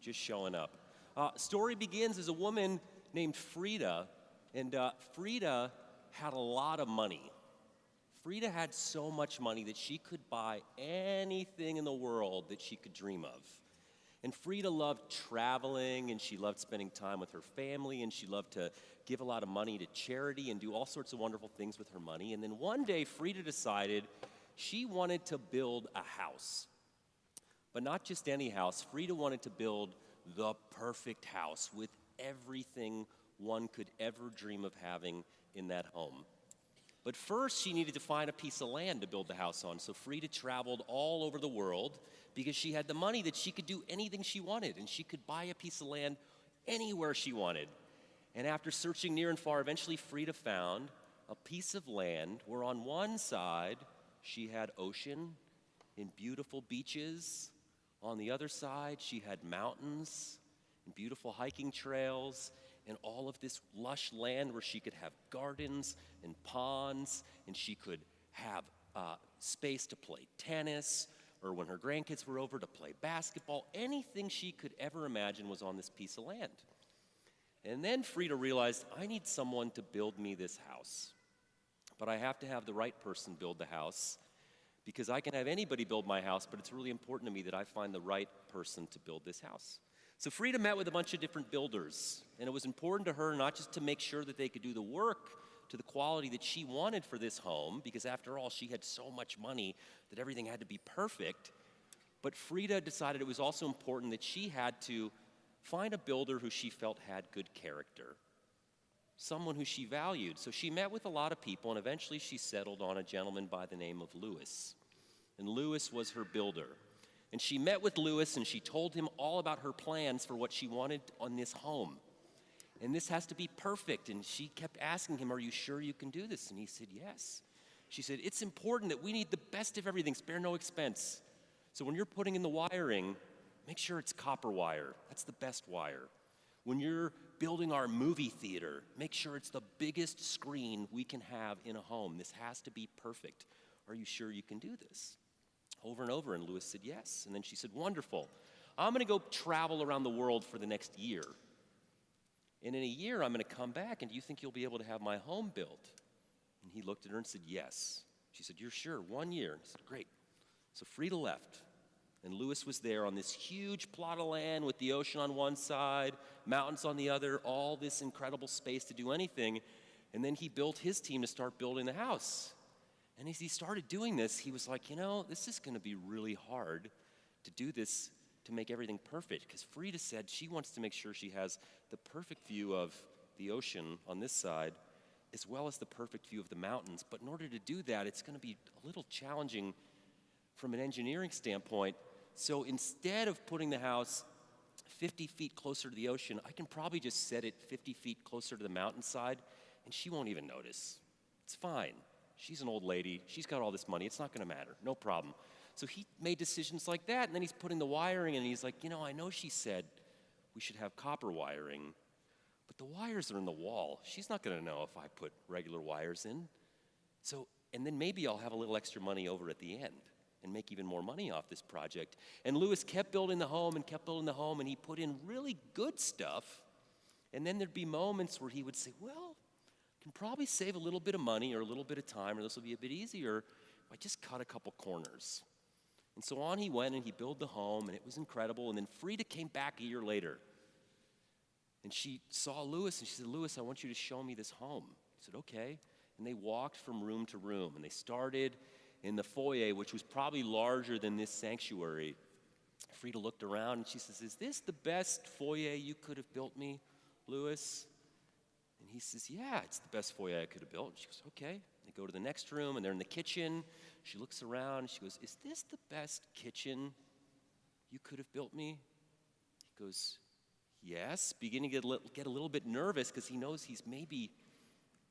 just showing up. Story begins as a woman named Frida, and Frida had a lot of money. Frida had so much money that she could buy anything in the world that she could dream of. And Frida loved traveling, and she loved spending time with her family, and she loved to give a lot of money to charity and do all sorts of wonderful things with her money. And then one day, Frida decided she wanted to build a house. But not just any house. Frida wanted to build the perfect house with everything one could ever dream of having in that home. But first, she needed to find a piece of land to build the house on. So Frida traveled all over the world because she had the money that she could do anything she wanted, and she could buy a piece of land anywhere she wanted. And after searching near and far, eventually Frida found a piece of land where on one side she had ocean and beautiful beaches. On the other side, she had mountains and beautiful hiking trails and all of this lush land where she could have gardens and ponds, and she could have space to play tennis, or when her grandkids were over, to play basketball. Anything she could ever imagine was on this piece of land. And then Frida realized, I need someone to build me this house. But I have to have the right person build the house, because I can have anybody build my house, but it's really important to me that I find the right person to build this house. So Frida met with a bunch of different builders, and it was important to her not just to make sure that they could do the work to the quality that she wanted for this home, because after all, she had so much money that everything had to be perfect, but Frida decided it was also important that she had to find a builder who she felt had good character, someone who she valued. So she met with a lot of people, and eventually she settled on a gentleman by the name of Louis. And Louis was her builder. And she met with Louis, and she told him all about her plans for what she wanted on this home. And this has to be perfect. And she kept asking him, are you sure you can do this? And he said, yes. She said, it's important that we need the best of everything, spare no expense. So when you're putting in the wiring, make sure it's copper wire. That's the best wire. When you're building our movie theater, make sure it's the biggest screen we can have in a home. This has to be perfect. Are you sure you can do this? Over and over, and Louis said yes. And then she said, wonderful. I'm going to go travel around the world for the next year. And in a year, I'm going to come back, and do you think you'll be able to have my home built? And he looked at her and said, yes. She said, you're sure? 1 year. And he said, great. So Frida left. And Louis was there on this huge plot of land with the ocean on one side, mountains on the other, all this incredible space to do anything. And then he built his team to start building the house. And as he started doing this, he was like, you know, this is going to be really hard to do this, to make everything perfect. Because Frida said she wants to make sure she has the perfect view of the ocean on this side, as well as the perfect view of the mountains. But in order to do that, it's going to be a little challenging from an engineering standpoint. So instead of putting the house 50 feet closer to the ocean, I can probably just set it 50 feet closer to the mountainside, and she won't even notice. It's fine. She's an old lady. She's got all this money. It's not going to matter. No problem. So he made decisions like that, and then he's putting the wiring in, and he's like, you know, I know she said we should have copper wiring, but the wires are in the wall. She's not going to know if I put regular wires in. So, and then maybe I'll have a little extra money over at the end and make even more money off this project. And Louis kept building the home and kept building the home, and he put in really good stuff. And then there'd be moments where he would say, well, I can probably save a little bit of money or a little bit of time, or this will be a bit easier if I just cut a couple corners. And so on he went, and he built the home, and it was incredible. And then Frida came back a year later, and she saw Louis, and she said, Louis, I want you to show me this home. He said, okay. And they walked from room to room, and they started in the foyer, which was probably larger than this sanctuary. Frida looked around, and she says, is this the best foyer you could have built me, Louis? And he says, yeah, it's the best foyer I could have built. And she goes, okay. They go to the next room, and they're in the kitchen. She looks around, and she goes, is this the best kitchen you could have built me? He goes, yes, beginning to get a little bit nervous because he knows he's maybe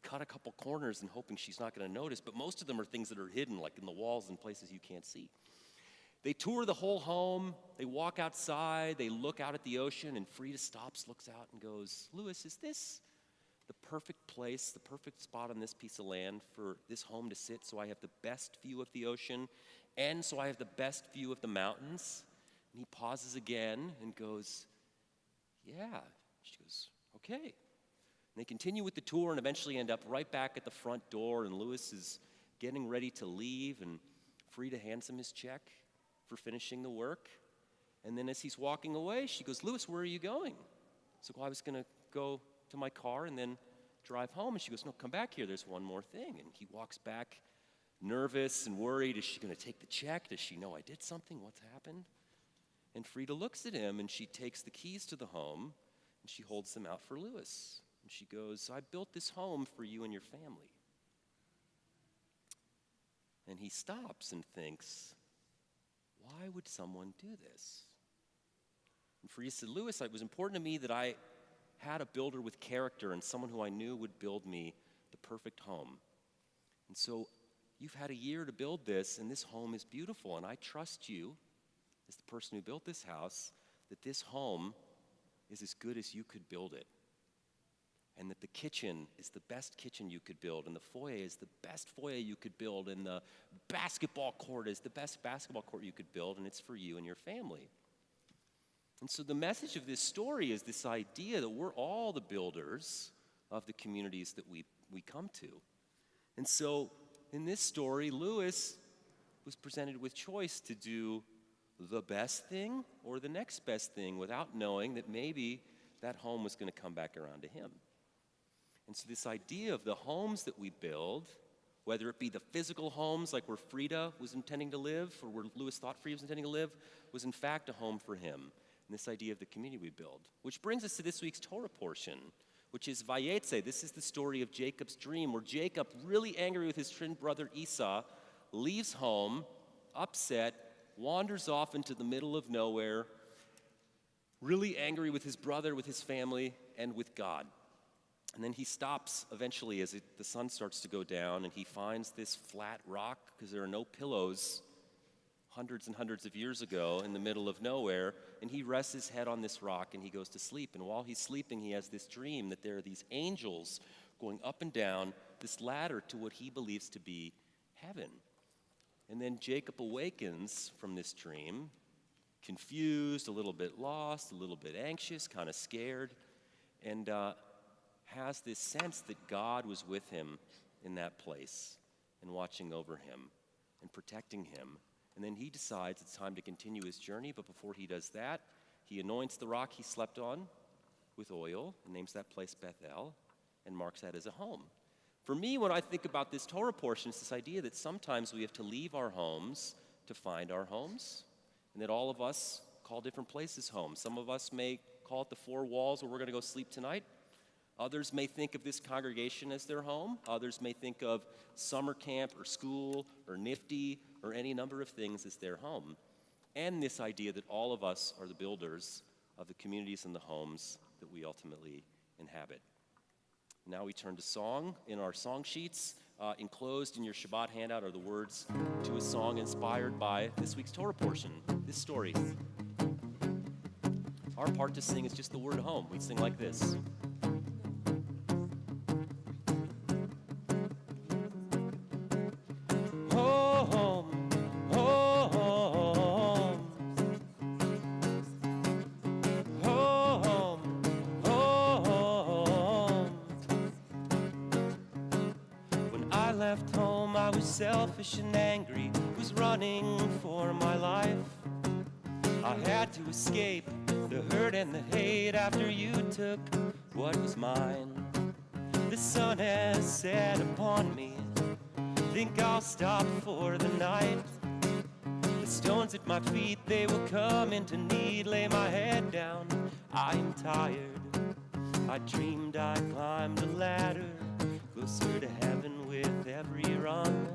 cut a couple corners and hoping she's not going to notice, but most of them are things that are hidden, like in the walls and places you can't see. They tour the whole home. They walk outside. They look out at the ocean, and Frida stops, looks out, and goes, Louis, is this the perfect place, the perfect spot on this piece of land for this home to sit so I have the best view of the ocean and so I have the best view of the mountains? And he pauses again and goes, Yeah. She goes, okay. And they continue with the tour and eventually end up right back at the front door, and Louis is getting ready to leave, and Frida hands him his check for finishing the work. And then as he's walking away, she goes, Louis, where are you going? So well, I was going to go to my car and then drive home. And she goes, no, come back here. There's one more thing. And he walks back nervous and worried. Is she going to take the check? Does she know I did something? What's happened? And Frida looks at him, and she takes the keys to the home, and she holds them out for Louis. And she goes, I built this home for you and your family. And he stops and thinks, why would someone do this? And Frida said, Louis, it was important to me that I had a builder with character and someone who I knew would build me the perfect home. And so you've had a year to build this, and this home is beautiful, and I trust you as the person who built this house that this home is as good as you could build it, and that the kitchen is the best kitchen you could build, and the foyer is the best foyer you could build, and the basketball court is the best basketball court you could build, and it's for you and your family. And so the message of this story is this idea that we're all the builders of the communities that we come to. And so in this story, Louis was presented with choice to do the best thing or the next best thing without knowing that maybe that home was going to come back around to him. And so this idea of the homes that we build, whether it be the physical homes like where Frida was intending to live or where Louis thought Frida was intending to live, was in fact a home for him. And this idea of the community we build. Which brings us to this week's Torah portion, which is Vayetze. This is the story of Jacob's dream, where Jacob, really angry with his twin brother Esau, leaves home, upset, wanders off into the middle of nowhere, really angry with his brother, with his family, and with God. And then he stops eventually as the sun starts to go down, and he finds this flat rock, because there are no pillows hundreds and hundreds of years ago in the middle of nowhere, and he rests his head on this rock and he goes to sleep. And while he's sleeping, he has this dream that there are these angels going up and down this ladder to what he believes to be heaven. And then Jacob awakens from this dream, confused, a little bit lost, a little bit anxious, kind of scared, and has this sense that God was with him in that place and watching over him and protecting him. And then he decides it's time to continue his journey, but before he does that, he anoints the rock he slept on with oil and names that place Bethel and marks that as a home. For me, when I think about this Torah portion, it's this idea that sometimes we have to leave our homes to find our homes, and that all of us call different places home. Some of us may call it the four walls where we're going to go sleep tonight. Others may think of this congregation as their home. Others may think of summer camp or school or Nifty or any number of things as their home. And this idea that all of us are the builders of the communities and the homes that we ultimately inhabit. Now we turn to song. In our song sheets, enclosed in your Shabbat handout are the words to a song inspired by this week's Torah portion, this story. Our part to sing is just the word home. We sing like this. Selfish and angry, was running for my life. I had to escape the hurt and the hate after you took what was mine. The sun has set upon me, think I'll stop for the night. The stones at my feet, they will come into need. Lay my head down, I'm tired. I dreamed I climbed a ladder closer to heaven with every run.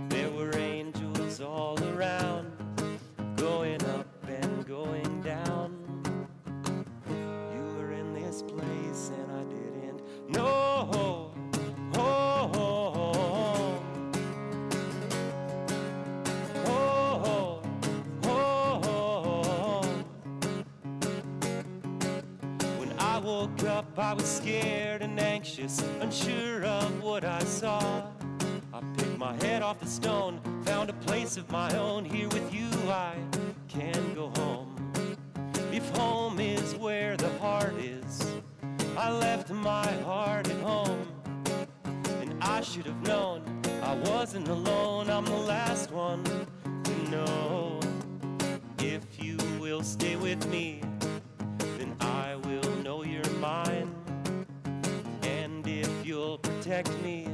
There were angels all around, going up and going down. You were in this place and I didn't know. When I woke up, I was scared and anxious, unsure of what I saw. I picked my head off the stone, found a place of my own. Here with you I can go home. If home is where the heart I left my heart at home, and I should have known I wasn't alone. I'm the last one to know. If you will stay with me, then I will know you're mine. And if you'll protect me,